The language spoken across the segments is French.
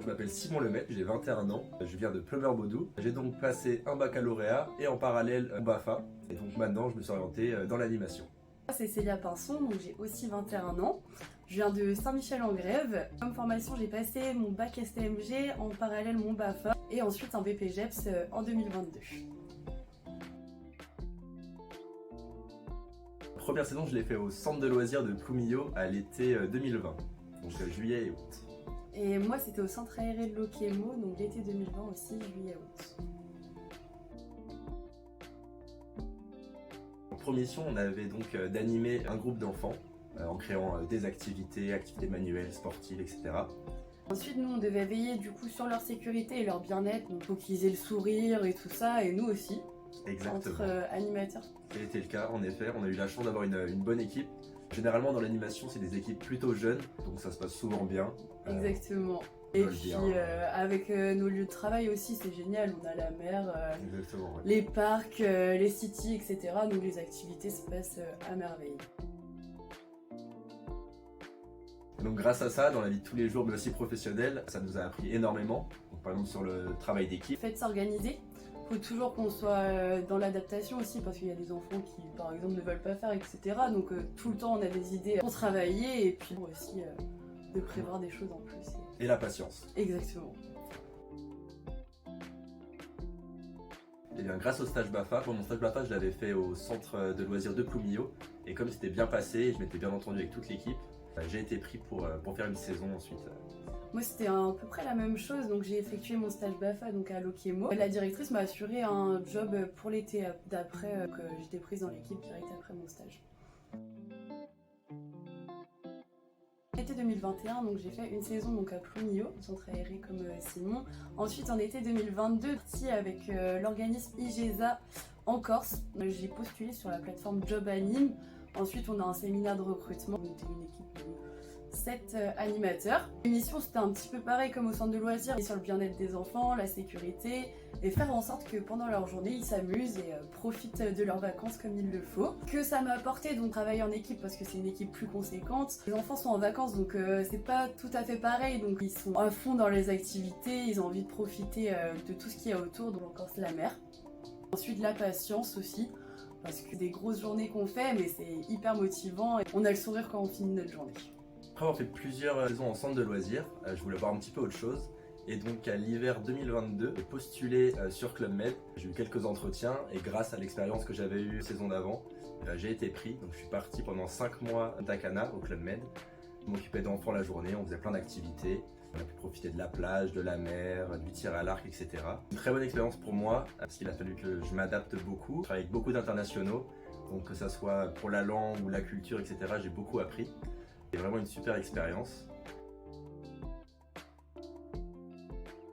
m'appelle Simon Lemaitre, j'ai 21 ans, je viens de Plumeur-Baudou. J'ai donc passé un baccalauréat et en parallèle un BAFA. Et donc maintenant je me suis orienté dans l'animation. C'est Célia Pinson, donc j'ai aussi 21 ans. Je viens de Saint-Michel-en-Grève. Comme formation, j'ai passé mon bac STMG, en parallèle mon BAFA et ensuite un BPGEPS en 2022. La première saison, je l'ai fait au centre de loisirs de Ploumillot à l'été 2020, donc juillet et août. Et moi, c'était au centre aéré de Lokémo, donc l'été 2020 aussi, juillet-août. Pour mission, on avait donc d'animer un groupe d'enfants en créant des activités manuelles, sportives, etc. Ensuite, nous, on devait veiller du coup sur leur sécurité et leur bien-être, donc faut qu'ils aient le sourire et tout ça, et nous aussi. Exactement. Entre animateurs. Ça a été le cas, en effet, on a eu la chance d'avoir une bonne équipe. Généralement dans l'animation, c'est des équipes plutôt jeunes, donc ça se passe souvent bien. Exactement. Et puis avec nos lieux de travail aussi, c'est génial, on a la mer, Exactement, ouais. les parcs, les cities, etc. Donc les activités se passent à merveille. Donc grâce à ça, dans la vie de tous les jours, mais aussi professionnelle, ça nous a appris énormément. Donc, par exemple sur le travail d'équipe. Le fait de s'organiser, il faut toujours qu'on soit dans l'adaptation aussi, parce qu'il y a des enfants qui par exemple ne veulent pas faire, etc. Donc tout le temps on a des idées pour travailler et puis aussi de prévoir des choses en plus. Et la patience. Exactement. Et bien grâce au stage BAFA, pour mon stage BAFA je l'avais fait au centre de loisirs de Ploumillot. Et comme c'était bien passé, et je m'étais bien entendu avec toute l'équipe, j'ai été pris pour faire une saison ensuite. Moi c'était à peu près la même chose, donc j'ai effectué mon stage BAFA donc à Lokémo. La directrice m'a assuré un job pour l'été d'après que j'étais prise dans l'équipe direct après mon stage. Été 2021, donc j'ai fait une saison donc à Ploumillot, centre aéré comme Simon. Ensuite en été 2022, partie avec l'organisme IGESA en Corse. J'ai postulé sur la plateforme Job Anime. Ensuite on a un séminaire de recrutement, on était une équipe de 7 animateurs. L'émission c'était un petit peu pareil comme au centre de loisirs, sur le bien-être des enfants, la sécurité, et faire en sorte que pendant leur journée ils s'amusent et profitent de leurs vacances comme il le faut. Que ça m'a apporté donc travailler en équipe parce que c'est une équipe plus conséquente. Les enfants sont en vacances donc c'est pas tout à fait pareil, donc ils sont à fond dans les activités, ils ont envie de profiter de tout ce qu'il y a autour, donc encore la mer. Ensuite la patience aussi, parce que des grosses journées qu'on fait mais c'est hyper motivant et on a le sourire quand on finit notre journée. Après avoir fait plusieurs saisons en centre de loisirs, je voulais voir un petit peu autre chose. Et donc à l'hiver 2022, j'ai postulé sur Club Med. J'ai eu quelques entretiens et grâce à l'expérience que j'avais eue saison d'avant, j'ai été pris. Donc je suis parti pendant 5 mois à Takana au Club Med. Je m'occupais d'enfants la journée, on faisait plein d'activités. On a pu profiter de la plage, de la mer, du tir à l'arc, etc. Une très bonne expérience pour moi parce qu'il a fallu que je m'adapte beaucoup. Je travaille avec beaucoup d'internationaux, donc que ça soit pour la langue ou la culture, etc. J'ai beaucoup appris. C'est vraiment une super expérience.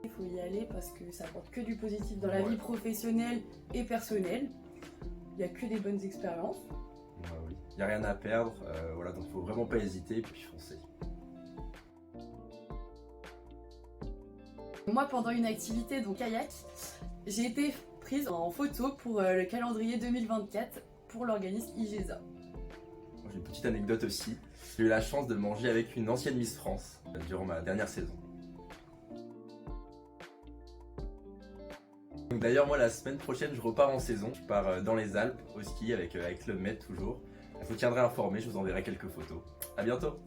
Il faut y aller parce que ça apporte que du positif dans la vie professionnelle et personnelle. Il n'y a que des bonnes expériences. Oui. Il n'y a rien à perdre, voilà, donc il ne faut vraiment pas hésiter et puis foncer. Moi, pendant une activité, donc kayak, j'ai été prise en photo pour le calendrier 2024 pour l'organisme IGESA. J'ai une petite anecdote aussi. J'ai eu la chance de manger avec une ancienne Miss France durant ma dernière saison. D'ailleurs, moi, la semaine prochaine, je repars en saison. Je pars dans les Alpes, au ski, avec Club Med toujours. Je vous tiendrai informé, je vous enverrai quelques photos. A bientôt!